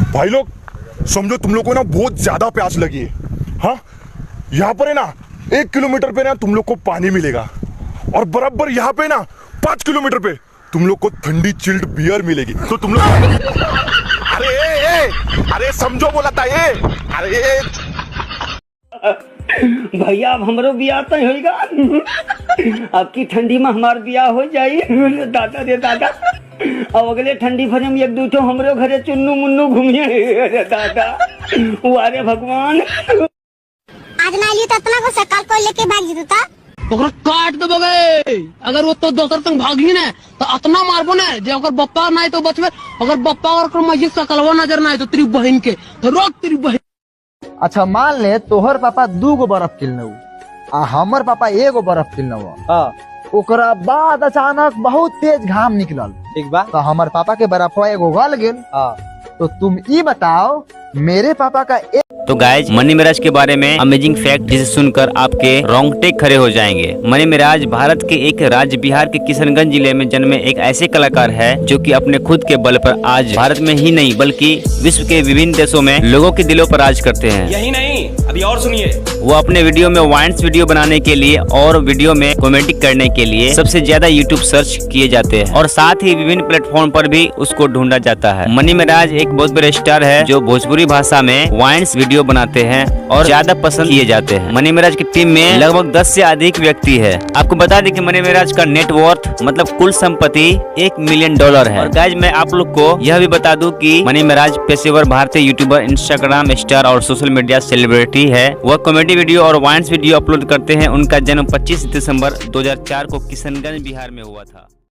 भाई लोग समझो तुम लोग को ना बहुत ज्यादा प्यास लगी है। हाँ, यहाँ पर है ना 1 किलोमीटर पे ना तुम लोग को पानी मिलेगा और बराबर यहाँ पे ना 5 किलोमीटर पे तुम लोग को ठंडी चिल्ड बियर मिलेगी। तो तुम लोग अरे समझो बोला था ये। अरे भैया अब हमरो बियाह तो होगा। अब की ठंडी में हमार बियाह हो जाई। दादा रे दादा, अब अगले ठंडी भरे में 1-2 हमरो घरे चुन्नू मुन्नू घूमिए। अरे दादा, वारे भगवान, आज ना लिए ततना को सकाल को लेके भाग जता ओकरा काट देबो गे। अगर वो तो दोसर संग भागी ना तो अतना मारबो ना जे ओकर बप्पा नहीं तो बचबे। अगर बप्पा और ओकर मस्जिद सकलवा नजर ना आए तो तेरी बहन के तो रोक तेरी बहन। अच्छा मान ले तोहर पापा 2 बर्फ किनौ आ हमर पापा 1 बर्फ किनौ। हाँ, ओकरा बाद अचानक बहुत तेज घाम निकलल। ठीक बा, तो हमर पापा के बर्फवा 1 गल गेल। हाँ, तो तुम ई बताओ मेरे पापा का तो गाइज मनी मिराज के बारे में अमेजिंग फैक्ट जिसे सुनकर आपके रोंगटे खड़े हो जाएंगे। मनी मिराज भारत के एक राज्य बिहार के किशनगंज जिले में जन्मे एक ऐसे कलाकार है जो कि अपने खुद के बल पर आज भारत में ही नहीं बल्कि विश्व के विभिन्न देशों में लोगों के दिलों पर राज करते हैं। यही नहीं, अभी और सुनिए। वो अपने वीडियो में वाइन्स वीडियो बनाने के लिए और वीडियो में कॉमेडी करने के लिए सबसे ज्यादा यूट्यूब सर्च किए जाते हैं और साथ ही विभिन्न प्लेटफॉर्म पर भी उसको ढूंढा जाता है। मनी मिराज एक बहुत बड़े स्टार है जो भोजपुरी भाषा में वाइन्स वीडियो बनाते हैं और ज्यादा पसंद किए जाते हैं। मनी मिराज की टीम में लगभग 10 से अधिक व्यक्ति है। आपको बता दें कि मनी मिराज का नेटवर्थ मतलब कुल संपत्ति $1 मिलियन है। और गाइज मैं आप लोग को यह भी बता दूं कि मनी मिराज पेशेवर भारतीय यूट्यूबर, इंस्टाग्राम स्टार और सोशल मीडिया सेलिब्रिटी है। वह कॉमेडी वीडियो और वाइन्स वीडियो अपलोड करते हैं। उनका जन्म 25 दिसंबर 2004 को किशनगंज बिहार में हुआ था।